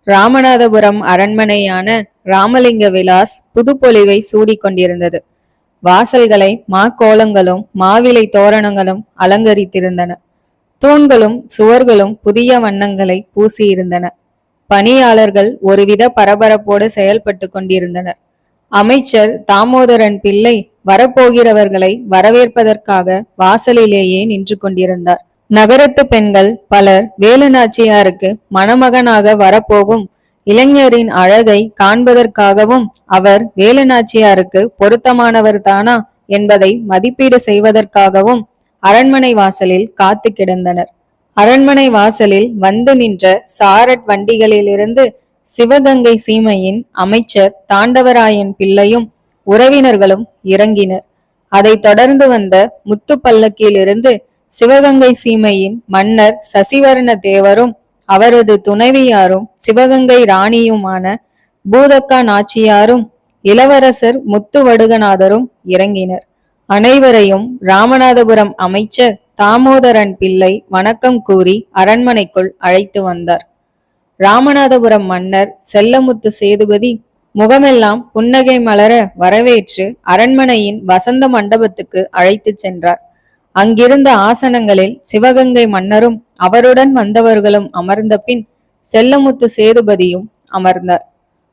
ராமநாதபுரம் அரண்மனையான ராமலிங்க விலாஸ் புதுப்பொலிவை சூடிக்கொண்டிருந்தது. வாசல்களை மாக்கோலங்களும் மாவிலை தோரணங்களும் அலங்கரித்திருந்தன. தூண்களும் சுவர்களும் புதிய வண்ணங்களை பூசியிருந்தன. பணியாளர்கள் ஒருவித பரபரப்போடு செயல்பட்டு கொண்டிருந்தனர். அமைச்சர் தாமோதரன் பிள்ளை வரப்போகிறவர்களை வரவேற்பதற்காக வாசலிலேயே நின்று கொண்டிருந்தார். நகரத்து பெண்கள் பலர் வேலுநாச்சியாருக்கு மணமகனாக வரப்போகும் இளைஞரின் அழகை காண்பதற்காகவும் அவர் வேலுநாச்சியாருக்கு பொருத்தமானவர் தானா என்பதை மதிப்பீடு செய்வதற்காகவும் அரண்மனை வாசலில் காத்து கிடந்தனர். அரண்மனை வாசலில் வந்து நின்ற சாரட் வண்டிகளிலிருந்து சிவகங்கை சீமையின் அமைச்சர் தாண்டவராயன் பிள்ளையும் உறவினர்களும் இறங்கினர். அதை தொடர்ந்து வந்த முத்து பல்லக்கிலிருந்து சிவகங்கை சீமையின் மன்னர் சசிவர்ண தேவரும் அவரது துணைவியாரும் சிவகங்கை ராணியுமான பூதக்கா நாச்சியாரும் இளவரசர் முத்துவடுகநாதரும் இறங்கினர். அனைவரையும் ராமநாதபுரம் அமைச்சர் தாமோதரன் பிள்ளை வணக்கம் கூறி அரண்மனைக்குள் அழைத்து வந்தார். ராமநாதபுரம் மன்னர் செல்லமுத்து சேதுபதி முகமெல்லாம் புன்னகை மலர வரவேற்று அரண்மனையின் வசந்த மண்டபத்துக்கு அழைத்து சென்றார். அங்கிருந்த ஆசனங்களில் சிவகங்கை மன்னரும் அவருடன் வந்தவர்களும் அமர்ந்த பின் செல்லமுத்து சேதுபதியும் அமர்ந்தார்.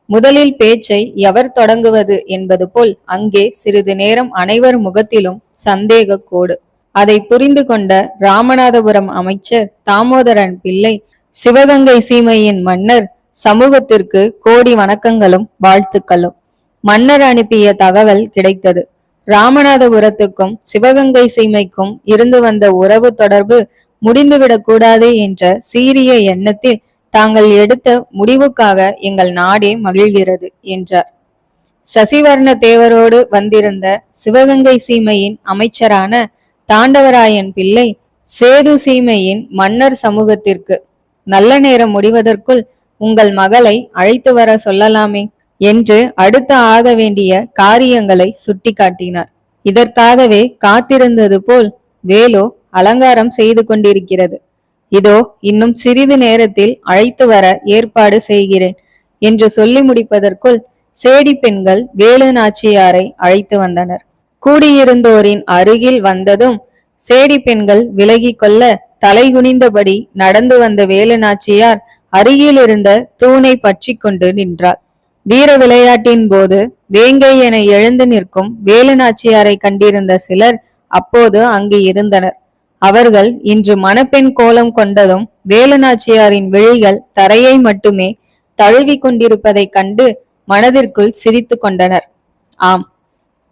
முதலில் பேச்சை எவர் தொடங்குவது என்பது போல் அங்கே சிறிது நேரம் அனைவர் முகத்திலும் சந்தேக கோடு. அதை புரிந்து கொண்ட ராமநாதபுரம் அமைச்சர் தாமோதரன் பிள்ளை சிவகங்கை சீமையின் மன்னர் சமூகத்திற்கு கோடி வணக்கங்களும் வாழ்த்துக்களும். மன்னர் அனுப்பிய தகவல் கிடைத்தது. ராமநாதபுரத்துக்கும் சிவகங்கை சீமைக்கும் இருந்து வந்த உறவு தொடர்பு முடிந்துவிடக் கூடாது என்ற சீரிய எண்ணத்தில் தாங்கள் எடுத்த முடிவுக்காக எங்கள் நாடே மகிழ்கிறது என்றார். சசிவர்ண தேவரோடு வந்திருந்த சிவகங்கை சீமையின் அமைச்சரான தாண்டவராயன் பிள்ளை சேது சீமையின் மன்னர் சமூகத்திற்கு நல்ல நேரம் முடிவதற்குள் உங்கள் மகளை அழைத்து வர சொல்லலாமே என்று அடுத்து ஆக வேண்டிய காரியங்களை சுட்டி காட்டினார். இதற்காகவே காத்திருந்தது போல் வேலோ அலங்காரம் செய்து கொண்டிருக்கிறது. இதோ இன்னும் சிறிது நேரத்தில் அழைத்து வர ஏற்பாடு செய்கிறேன் என்று சொல்லி முடிப்பதற்குள் சேடி பெண்கள் வேலு நாச்சியாரை அழைத்து வந்தனர். கூடியிருந்தோரின் அருகில் வந்ததும் சேடி பெண்கள் விலகி கொள்ள தலைகுனிந்தபடி நடந்து வந்த வேலு நாச்சியார் அருகில் இருந்த தூணை பற்றி கொண்டு நின்றாள். வீர விளையாட்டின் போது வேங்கை என எழுந்து நிற்கும் வேலு நாச்சியாரை கண்டிருந்த சிலர் அப்போது அங்கு இருந்தனர். அவர்கள் இன்று மணப்பெண் கோலம் கொண்டதும் வேலு நாச்சியாரின் விழிகள் தரையை மட்டுமே தழுவி கொண்டிருப்பதை கண்டு மனதிற்குள் சிரித்து கொண்டனர். ஆம்,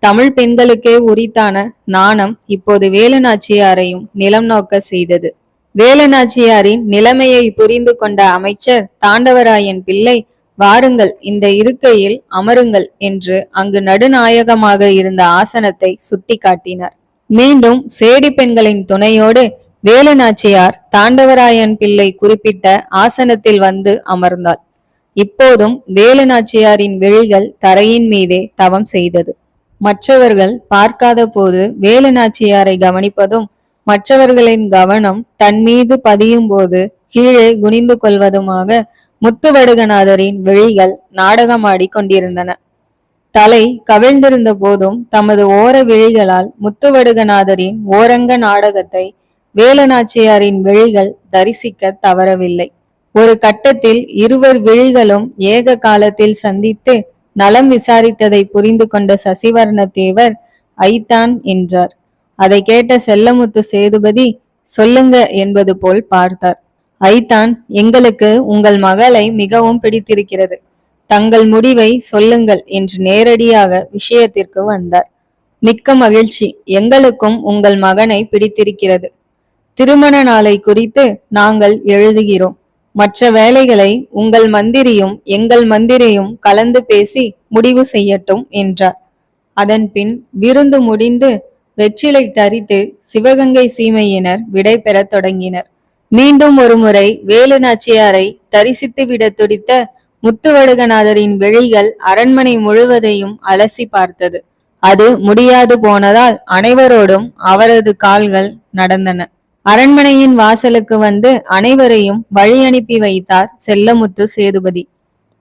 தமிழ் பெண்களுக்கே உரித்தான நாணம் இப்போது வேலு நாச்சியாரையும் நிலம் நோக்க செய்தது. வேலு நாச்சியாரின் நிலைமையை புரிந்து கொண்ட அமைச்சர் தாண்டவராயன் பிள்ளை வாருங்கள், இந்த இருக்கையில் அமருங்கள் என்று அங்கு நடுநாயகமாக இருந்த ஆசனத்தை சுட்டி காட்டினார். மீண்டும் சேடி பெண்களின் துணையோடு வேலு நாச்சியார் தாண்டவராயன் பிள்ளை குறிப்பிட்ட ஆசனத்தில் வந்து அமர்ந்தாள். இப்போதும் வேலு நாச்சியாரின் விழிகள் தரையின் மீதே தவம் செய்தது. மற்றவர்கள் பார்க்காத போது வேலு நாச்சியாரை கவனிப்பதும் மற்றவர்களின் கவனம் தன் மீது பதியும் போது கீழே குனிந்து கொள்வதுமாக முத்துவடுகநாதரின் விழிகள் நாடகமாடி கொண்டிருந்தன. தலை கவிழ்ந்திருந்த போதும் தமது ஓர விழிகளால் முத்துவடுகநாதரின் ஓரங்க நாடகத்தை வேலு நாச்சியாரின் விழிகள் தரிசிக்க தவறவில்லை. ஒரு கட்டத்தில் இருவர் விழிகளும் ஏக காலத்தில் சந்தித்து நலம் விசாரித்ததை புரிந்து கொண்ட சசிவர்ண தேவர் ஐத்தான் என்றார். அதை கேட்ட செல்லமுத்து சேதுபதி சொல்லுங்க என்பது போல் பார்த்தார். ஐத்தான், எங்களுக்கு உங்கள் மகளை மிகவும் பிடித்திருக்கிறது. தங்கள் முடிவை சொல்லுங்கள் என்று நேரடியாக விஷயத்திற்கு வந்தார். மிக்க மகிழ்ச்சி, எங்களுக்கும் உங்கள் மகனை பிடித்திருக்கிறது. திருமண நாளை குறித்து நாங்கள் எழுதுகிறோம். மற்ற வேலைகளை உங்கள் மந்திரியும் எங்கள் மந்திரியும் கலந்து பேசி முடிவு செய்யட்டும் என்றார். அதன் பின் விருந்து முடிந்து வெற்றிலை தரித்து சிவகங்கை சீமையினர் விடை பெற தொடங்கினர். மீண்டும் ஒரு முறை வேலு நாச்சியாரை தரிசித்து விட துடித்த முத்துவடுகநாதரின் விழிகள் அரண்மனை முழுவதையும் அலசி பார்த்தது. அது முடியாது போனதால் அனைவரோடும் அவரது கால்கள் நடந்தன. அரண்மனையின் வாசலுக்கு வந்து அனைவரையும் வழி அனுப்பி வைத்தார் செல்லமுத்து சேதுபதி.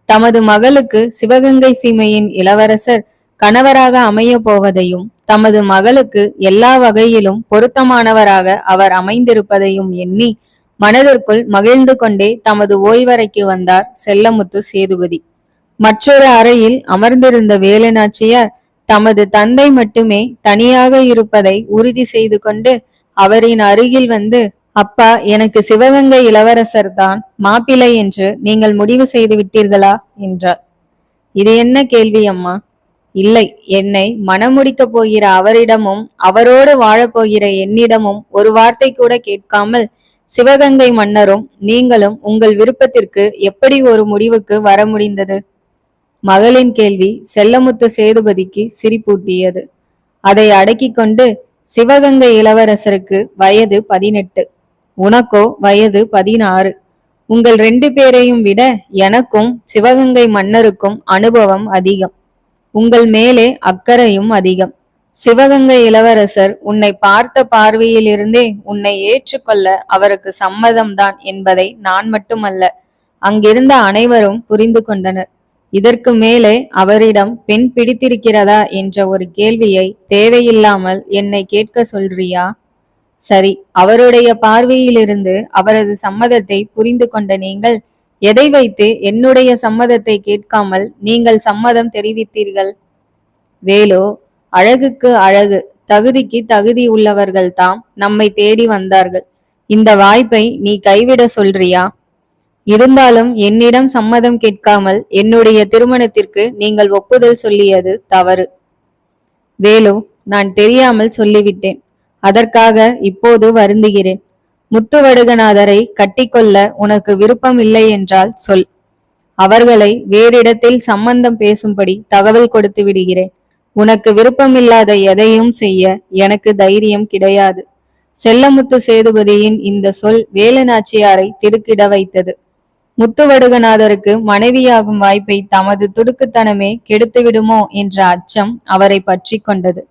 தமது மகளுக்கு சிவகங்கை சீமையின் இளவரசர் கணவராக அமைய போவதையும் தமது மகளுக்கு எல்லா வகையிலும் பொருத்தமானவராக அவர் அமைந்திருப்பதையும் எண்ணி மனதிற்குள் மகிழ்ந்து கொண்டே தமது ஓய்வறைக்கு வந்தார் செல்லமுத்து சேதுபதி. மற்றொரு அறையில் அமர்ந்திருந்த வேலுநாச்சியார் தமது தந்தை மட்டுமே தனியாக இருப்பதை உறுதி செய்து கொண்டு அவரின் அருகில் வந்து, அப்பா, எனக்கு சிவகங்கை இளவரசர் தான் மாப்பிள்ளை என்று நீங்கள் முடிவு செய்து விட்டீர்களா என்றார். இது என்ன கேள்வி அம்மா? இல்லை, என்னை மணமுடிக்கப் போகிற அவரிடமும் அவரோடு வாழப்போகிற என்னிடமும் ஒரு வார்த்தை கூட கேட்காமல் சிவகங்கை மன்னரும் நீங்களும் உங்கள் விருப்பத்திற்கு எப்படி ஒரு முடிவுக்கு வர முடிந்தது? மகளின் கேள்வி செல்லமுத்து சேதுபதிக்கு சிரிப்பூட்டியது. அதை அடக்கி கொண்டு, சிவகங்கை இளவரசருக்கு வயது 18, உனக்கோ வயது 16. உங்கள் 2 பேரையும் விட எனக்கும் சிவகங்கை மன்னருக்கும் அனுபவம் அதிகம். உங்கள் மேலே அக்கறையும் அதிகம். சிவகங்கை இளவரசர் உன்னை பார்த்த பார்வையிலிருந்தே உன்னை ஏற்றுக்கொள்ள அவருக்கு சம்மதம்தான் என்பதை நான் மட்டுமல்ல, அங்கிருந்த அனைவரும் புரிந்து கொண்டனர். இதற்கு மேலே அவரிடம் பெண் பிடித்திருக்கிறதா என்ற ஒரு கேள்வியை தேவையில்லாமல் என்னை கேட்க சொல்றியா? சரி, அவருடைய பார்வையிலிருந்து அவரது சம்மதத்தை புரிந்து கொண்ட நீங்கள் எதை வைத்து என்னுடைய சம்மதத்தை கேட்காமல் நீங்கள் சம்மதம் தெரிவித்தீர்கள்? வேலோ, அழகுக்கு அழகு, தகுதிக்கு தகுதி உள்ளவர்கள் தாம் நம்மை தேடி வந்தார்கள். இந்த வாய்ப்பை நீ கைவிட சொல்றியா? இருந்தாலும் என்னிடம் சம்மதம் கேட்காமல் என்னுடைய திருமணத்திற்கு நீங்கள் ஒப்புதல் சொல்லியது தவறு. வேலு, நான் தெரியாமல் சொல்லிவிட்டேன். அதற்காக இப்போது வருந்துகிறேன். முத்துவடுகநாதரை கட்டிக்கொள்ள உனக்கு விருப்பம் இல்லை என்றால் சொல். அவர்களை வேறிடத்தில் சம்பந்தம் பேசும்படி தகவல் கொடுத்து விடுகிறேன். உனக்கு விருப்பமில்லாத எதையும் செய்ய எனக்கு தைரியம் கிடையாது. செல்லமுத்து சேதுபதியின் இந்த சொல் வேலுநாச்சியாரை திடுக்கிட வைத்தது. முத்துவடுகநாதருக்கு மனைவியாகும் வாய்ப்பை தமது துடுக்குத்தனமே கெடுத்து விடுமோ என்ற அச்சம் அவரை பற்றி கொண்டது.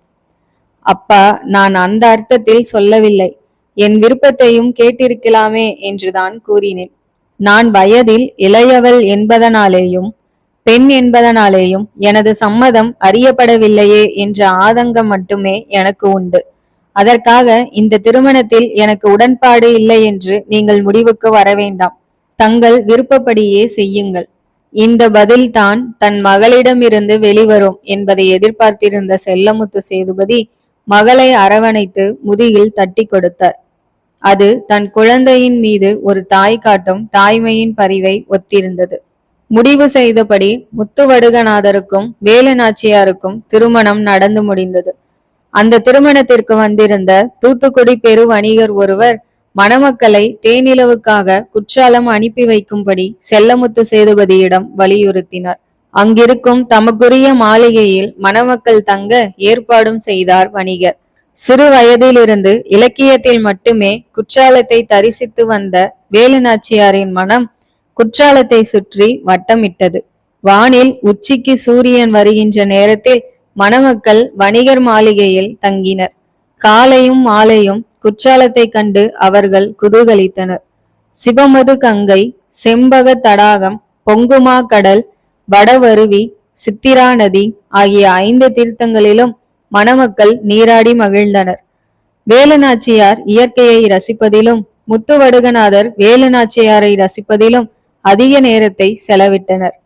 அப்பா, நான் அந்த அர்த்தத்தில் சொல்லவில்லை. என் விருப்பத்தையும் கேட்டிருக்கலாமே என்றுதான் கூறினேன். நான் வயதில் இளையவள் என்பதனாலேயும் பெண் என்பதனாலேயும் எனது சம்மதம் அறியப்படவில்லையே என்ற ஆதங்கம் மட்டுமே எனக்கு உண்டு. அதற்காக இந்த திருமணத்தில் எனக்கு உடன்பாடு இல்லை என்று நீங்கள் முடிவுக்கு வர வேண்டாம். தங்கள் விருப்பப்படியே செய்யுங்கள். இந்த பதில்தான் தன் மகளிடமிருந்து வெளிவரும் என்பதை எதிர்பார்த்திருந்த செல்லமுத்து சேதுபதி மகளை அரவணைத்து முதுகில் தட்டி கொடுத்தார். அது தன் குழந்தையின் மீது ஒரு தாய் காட்டும் தாய்மையின் பரிவை ஒத்திருந்தது. முடிவு செய்தபடி முத்துவடுகநாதருக்கும் வேலுநாச்சியாருக்கும் திருமணம் நடந்து முடிந்தது. அந்த திருமணத்திற்கு வந்திருந்த தூத்துக்குடி பெரு வணிகர் ஒருவர் மணமக்களை தேனிலவுக்காக குற்றாலம் அனுப்பி வைக்கும்படி செல்லமுத்து சேதுபதியிடம் வலியுறுத்தினார். அங்கிருக்கும் தமக்குரிய மாளிகையில் மணமக்கள் தங்க ஏற்பாடும் செய்தார் வணிகர். சிறு வயதிலிருந்து இலக்கியத்தில் மட்டுமே குற்றாலத்தை தரிசித்து வந்த வேலுநாச்சியாரின் மனம் குற்றாலத்தை சுற்றி வட்டமிட்டது. வானில் உச்சிக்கு சூரியன் வருகின்ற நேரத்தில் மணமக்கள் வணிகர் மாளிகையில் தங்கினர். காலையும் மாலையும் குற்றாலத்தை கண்டு அவர்கள் குதூகலித்தனர். சிவமது கங்கை, செம்பக தடாகம், பொங்குமா கடல், வடவருவி, சித்திரா நதி ஆகிய 5 தீர்த்தங்களிலும் மணமக்கள் நீராடி மகிழ்ந்தனர். வேலுநாச்சியார் இயற்கையை ரசிப்பதிலும் முத்துவடுகநாதர் வேலுநாச்சியாரை ரசிப்பதிலும் அதிக நேரத்தை செலவிட்டனர்.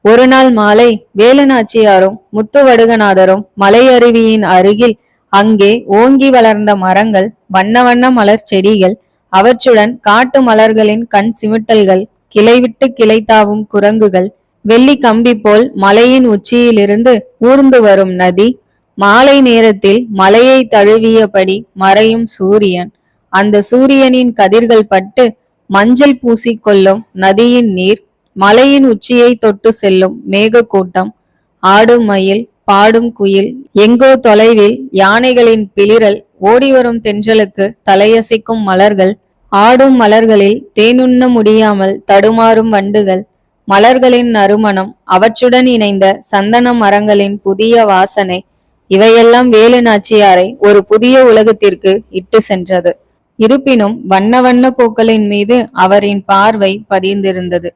ஒரு நாள் மாலை வேலுநாச்சியாரும் முத்துவடுகநாதரும் மலையருவியின் அருகில் அங்கே ஓங்கி வளர்ந்த மரங்கள், வண்ண வண்ண மலர் செடிகள், அவற்றுடன் காட்டு மலர்களின் கண் சிமிட்டல்கள், கிளைவிட்டு கிளைத்தாவும் குரங்குகள், வெள்ளி கம்பி போல் மலையின் உச்சியிலிருந்து ஊர்ந்து வரும் நதி, மாலை நேரத்தில் மலையை தழுவியபடி மறையும் சூரியன், அந்த சூரியனின் கதிர்கள் பட்டு மஞ்சள் பூசிக்கொள்ளும் நதியின் நீர், மலையின் உச்சியை தொட்டு செல்லும் மேக கூட்டம், ஆடும் மயில், பாடும் குயில், எங்கோ தொலைவில் யானைகளின் பிளிரல், ஓடிவரும் தென்றலுக்கு தலையசைக்கும் மலர்கள், ஆடும் மலர்களில் தேனுண்ண முடியாமல் தடுமாறும் வண்டுகள், மலர்களின் நறுமணம், அவற்றுடன் இணைந்த சந்தன மரங்களின் புதிய வாசனை, இவையெல்லாம் வேலுநாச்சியாரை ஒரு புதிய உலகத்திற்கு இட்டு சென்றது. இருப்பினும் வண்ண வண்ண பூக்களின் மீது அவரின் பார்வை பதிந்திருந்தது.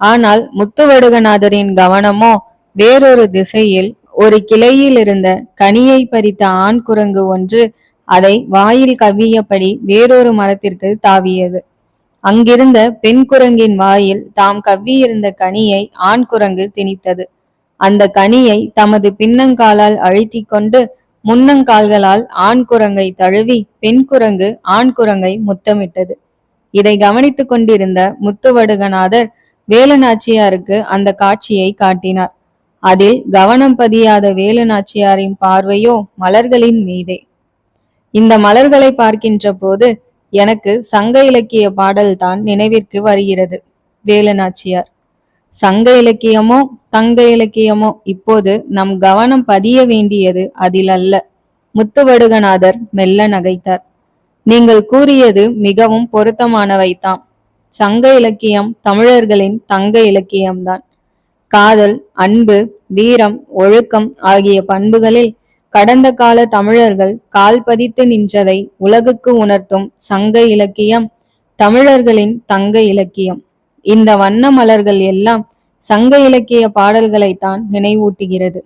ஆனால் முத்துவடுகநாதரின் கவனமோ வேறொரு திசையில். ஒரு கிளையில் இருந்த கனியை பறித்த ஆண் குரங்கு ஒன்று அதை வாயில் கவ்வியபடி வேறொரு மரத்திற்கு தாவியது. அங்கிருந்த பெண் குரங்கின் வாயில் தாம் கவ்வியிருந்த கனியை ஆண் குரங்கு திணித்தது. அந்த கனியை தமது பின்னங்காலால் அழுத்தி கொண்டு முன்னங்கால்களால் ஆண் குரங்கை தழுவி பெண் குரங்கு ஆண் குரங்கை முத்தமிட்டது. இதை கவனித்துக் கொண்டிருந்த முத்துவடுகநாதர் வேலுநாச்சியாருக்கு அந்த காட்சியை காட்டினார். அதில் கவனம் பதியாத வேலுநாச்சியாரின் பார்வையோ மலர்களின் மீதே. இந்த மலர்களை பார்க்கின்ற போது எனக்கு சங்க இலக்கிய பாடல்தான் நினைவிற்கு வருகிறது. வேலுநாச்சியார். சங்க இலக்கியமோ தங்க இலக்கியமோ, இப்போது நம் கவனம் பதிய வேண்டியது அதில் அல்ல. முத்துவடுகநாதர் மெல்ல நகைத்தார். நீங்கள் கூறியது மிகவும் பொருத்தமானவைத்தாம். சங்க இலக்கியம் தமிழர்களின் தங்க இலக்கியம்தான். காதல், அன்பு, வீரம், ஒழுக்கம் ஆகிய பண்புகளில் கடந்த கால தமிழர்கள் கால் பதித்து நின்றதை உலகுக்கு உணர்த்தும் சங்க இலக்கியம் தமிழர்களின் தங்க இலக்கியம். இந்த வண்ண மலர்கள் எல்லாம் சங்க இலக்கிய பாடல்களைத்தான் நினைவூட்டுகிறது.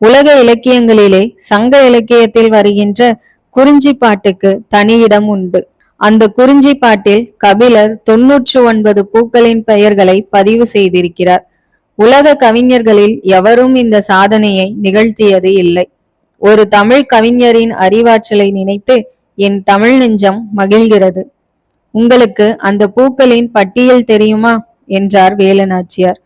உலக இலக்கியங்களிலே சங்க இலக்கியத்தில் வருகின்ற குறிஞ்சி பாட்டுக்கு தனி இடம் உண்டு. அந்த குறிஞ்சி பாட்டில் கபிலர் 99 பூக்களின் பெயர்களை பதிவு செய்திருக்கிறார். உலக கவிஞர்களில் எவரும் இந்த சாதனையை நிகழ்த்தியது இல்லை. ஒரு தமிழ் கவிஞரின் அறிவாற்றலை நினைத்து என் தமிழ் நெஞ்சம் மகிழ்கிறது. உங்களுக்கு அந்த பூக்களின் பட்டியல் தெரியுமா என்றார் வேலுநாச்சியார்.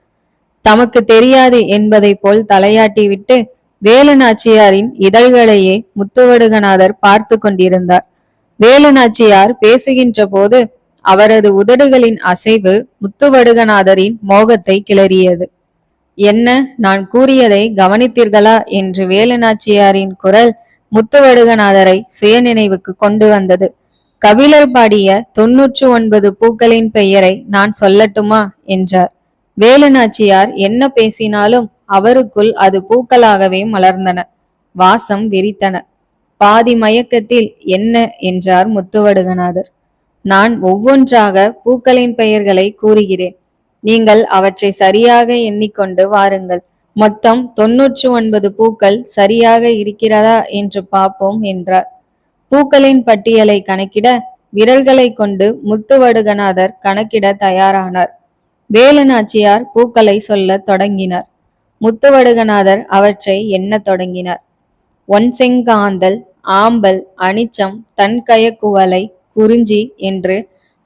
தமக்கு தெரியாது என்பதை போல் தலையாட்டிவிட்டு வேலுநாச்சியாரின் இதழ்களையே முத்துவடுகநாதர் பார்த்து கொண்டிருந்தார். வேலுநாச்சியார் பேசுகின்ற போது அவரது உதடுகளின் அசைவு முத்துவடுகநாதரின் மோகத்தை கிளறியது. என்ன, நான் கூறியதை கவனித்தீர்களா என்று வேலுநாச்சியாரின் குரல் முத்துவடுகநாதரை சுயநினைவுக்கு கொண்டு வந்தது. கபிலர் பாடிய 99 பூக்களின் பெயரை நான் சொல்லட்டுமா என்றார். வேலுநாச்சியார் என்ன பேசினாலும் அவருக்குள் அது பூக்களாகவே மலர்ந்தன, வாசம் விரித்தன. பாதி மயக்கத்தில் என்ன என்றார் முத்துவடுகநாதர். நான் ஒவ்வொன்றாக பூக்களின் பெயர்களை கூறுகிறேன். நீங்கள் அவற்றை சரியாக எண்ணிக்கொண்டு வாருங்கள். மொத்தம் 99 பூக்கள் சரியாக இருக்கிறதா என்று பார்ப்போம் என்றார். பூக்களின் பட்டியலை கணக்கிட விரல்களை கொண்டு முத்துவடுகநாதர் கணக்கிட தயாரானார். வேலுநாச்சியார் பூக்களை சொல்ல தொடங்கினார். முத்துவடுகநாதர் அவற்றை எண்ண தொடங்கினார். ஒன்செங்காந்தல், ஆம்பல், அனிச்சம், தன்கயக்குவளை, குறிஞ்சி என்று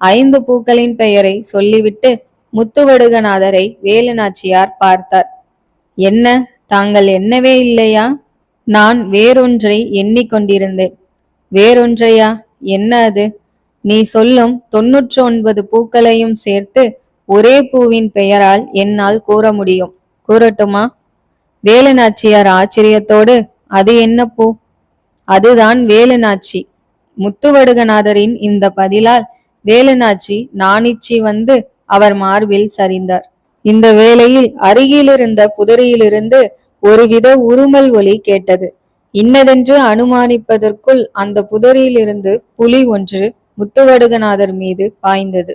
5 பூக்களின் பெயரை சொல்லிவிட்டு முத்துவடுகநாதரை வேலுநாச்சியார் பார்த்தார். என்ன, தாங்கள் எண்ணவே இல்லையா? நான் வேறொன்றை எண்ணிக்கொண்டிருந்தேன். வேறொன்றையா? என்ன அது? நீ சொல்லும் 99 பூக்களையும் சேர்த்து ஒரே பூவின் பெயரால் என்னால் கூற முடியும். கூறட்டுமா? வேலுநாச்சியார் ஆச்சரியத்தோடு, அது என்ன பூ? அதுதான் வேலுநாச்சி. முத்துவடுகநாதரின் இந்த பதிலால் வேலுநாச்சி நாணிச்சி வந்து அவர் மார்பில் சரிந்தார். இந்த வேளையில் அருகிலிருந்த புதரியிலிருந்து ஒருவித உருமல் ஒலி கேட்டது. இன்னதென்று அனுமானிப்பதற்குள் அந்த புதரியிலிருந்து புலி ஒன்று முத்துவடுகநாதர் மீது பாய்ந்தது.